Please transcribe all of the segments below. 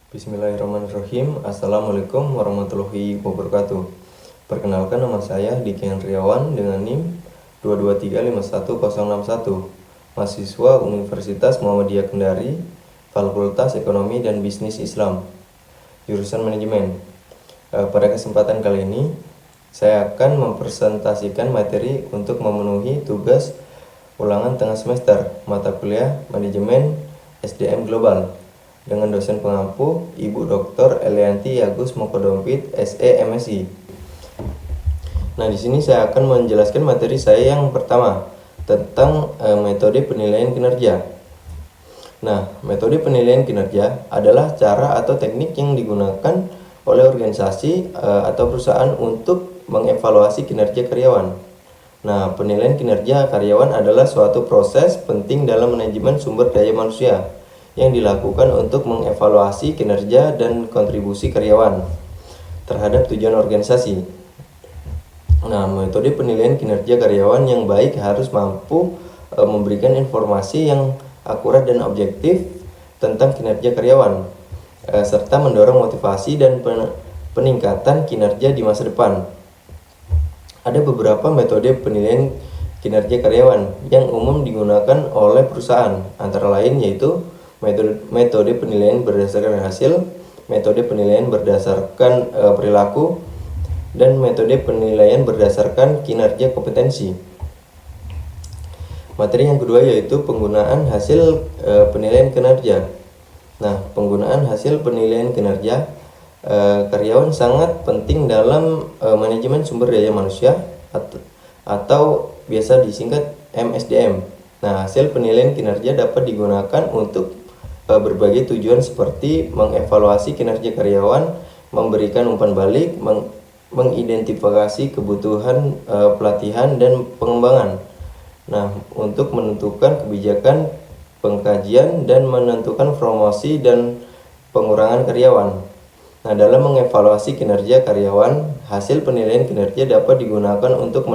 Bismillahirrahmanirrahim. Assalamualaikum warahmatullahi wabarakatuh. Perkenalkan, nama saya Diki Hendriawan dengan NIM 2235161, mahasiswa Universitas Muhammadiyah Kendari, Fakultas Ekonomi dan Bisnis Islam, jurusan Manajemen. Pada kesempatan kali ini, saya akan mempresentasikan materi untuk memenuhi tugas ulangan tengah semester mata kuliah Manajemen SDM Global dengan dosen pengampu Ibu Dr. Elianti Agus Mokodompit, SE MSI. Nah, di sini saya akan menjelaskan materi saya yang pertama tentang metode penilaian kinerja. Nah, metode penilaian kinerja adalah cara atau teknik yang digunakan oleh organisasi atau perusahaan untuk mengevaluasi kinerja karyawan. Nah, penilaian kinerja karyawan adalah suatu proses penting dalam manajemen sumber daya manusia yang dilakukan untuk mengevaluasi kinerja dan kontribusi karyawan terhadap tujuan organisasi. Nah, metode penilaian kinerja karyawan yang baik harus mampu memberikan informasi yang akurat dan objektif tentang kinerja karyawan, serta mendorong motivasi dan peningkatan kinerja di masa depan. Ada beberapa metode penilaian kinerja karyawan yang umum digunakan oleh perusahaan, antara lain yaitu metode penilaian berdasarkan hasil, metode penilaian berdasarkan perilaku, dan metode penilaian berdasarkan kinerja kompetensi. Materi yang kedua yaitu penggunaan hasil penilaian kinerja. Nah, penggunaan hasil penilaian kinerja karyawan sangat penting dalam manajemen sumber daya manusia atau biasa disingkat MSDM. Nah, hasil penilaian kinerja dapat digunakan untuk berbagai tujuan seperti mengevaluasi kinerja karyawan, memberikan umpan balik, mengidentifikasi kebutuhan pelatihan dan pengembangan. Nah, untuk menentukan kebijakan pengkajian dan menentukan promosi dan pengurangan karyawan. Nah, dalam mengevaluasi kinerja karyawan, hasil penilaian kinerja dapat digunakan untuk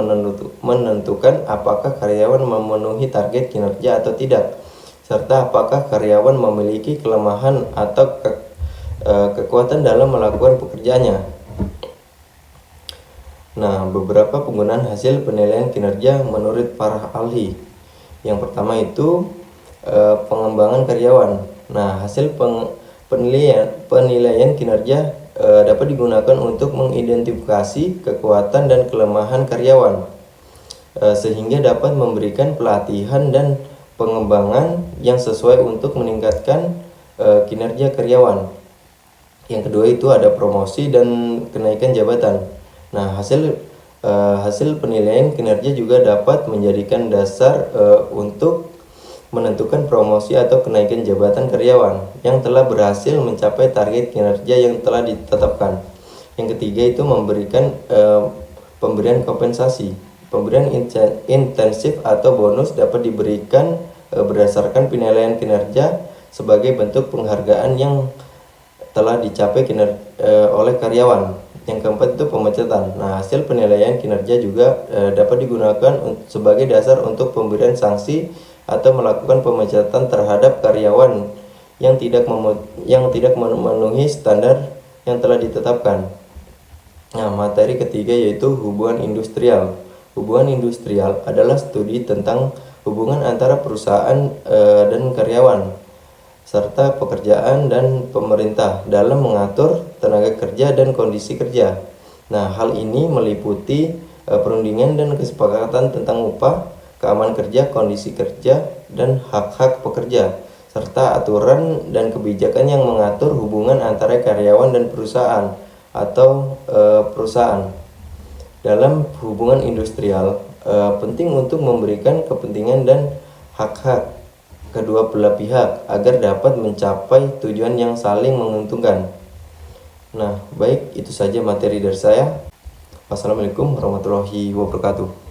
menentukan apakah karyawan memenuhi target kinerja atau tidak, serta apakah karyawan memiliki kelemahan atau kekuatan dalam melakukan pekerjaannya. Nah, beberapa penggunaan hasil penilaian kinerja menurut para ahli. Yang pertama itu pengembangan karyawan. Nah, hasil penilaian kinerja dapat digunakan untuk mengidentifikasi kekuatan dan kelemahan karyawan, sehingga dapat memberikan pelatihan dan pengembangan yang sesuai untuk meningkatkan kinerja karyawan. Yang kedua itu ada promosi dan kenaikan jabatan. Nah, hasil penilaian kinerja juga dapat menjadikan dasar untuk menentukan promosi atau kenaikan jabatan karyawan yang telah berhasil mencapai target kinerja yang telah ditetapkan. Yang ketiga itu memberikan pemberian kompensasi. Pemberian intensif atau bonus dapat diberikan berdasarkan penilaian kinerja sebagai bentuk penghargaan yang telah dicapai oleh karyawan. Yang keempat itu pemecatan. Nah, hasil penilaian kinerja juga dapat digunakan sebagai dasar untuk pemberian sanksi atau melakukan pemecatan terhadap karyawan yang tidak memenuhi standar yang telah ditetapkan. Nah, materi ketiga yaitu hubungan industrial. Hubungan industrial adalah studi tentang hubungan antara perusahaan dan karyawan, serta pekerjaan dan pemerintah dalam mengatur tenaga kerja dan kondisi kerja. Nah, hal ini meliputi perundingan dan kesepakatan tentang upah, keamanan kerja, kondisi kerja, dan hak-hak pekerja, serta aturan dan kebijakan yang mengatur hubungan antara karyawan dan perusahaan atau perusahaan. Dalam hubungan industrial, penting untuk memberikan kepentingan dan hak-hak kedua belah pihak agar dapat mencapai tujuan yang saling menguntungkan. Nah, baik, itu saja materi dari saya. Wassalamualaikum warahmatullahi wabarakatuh.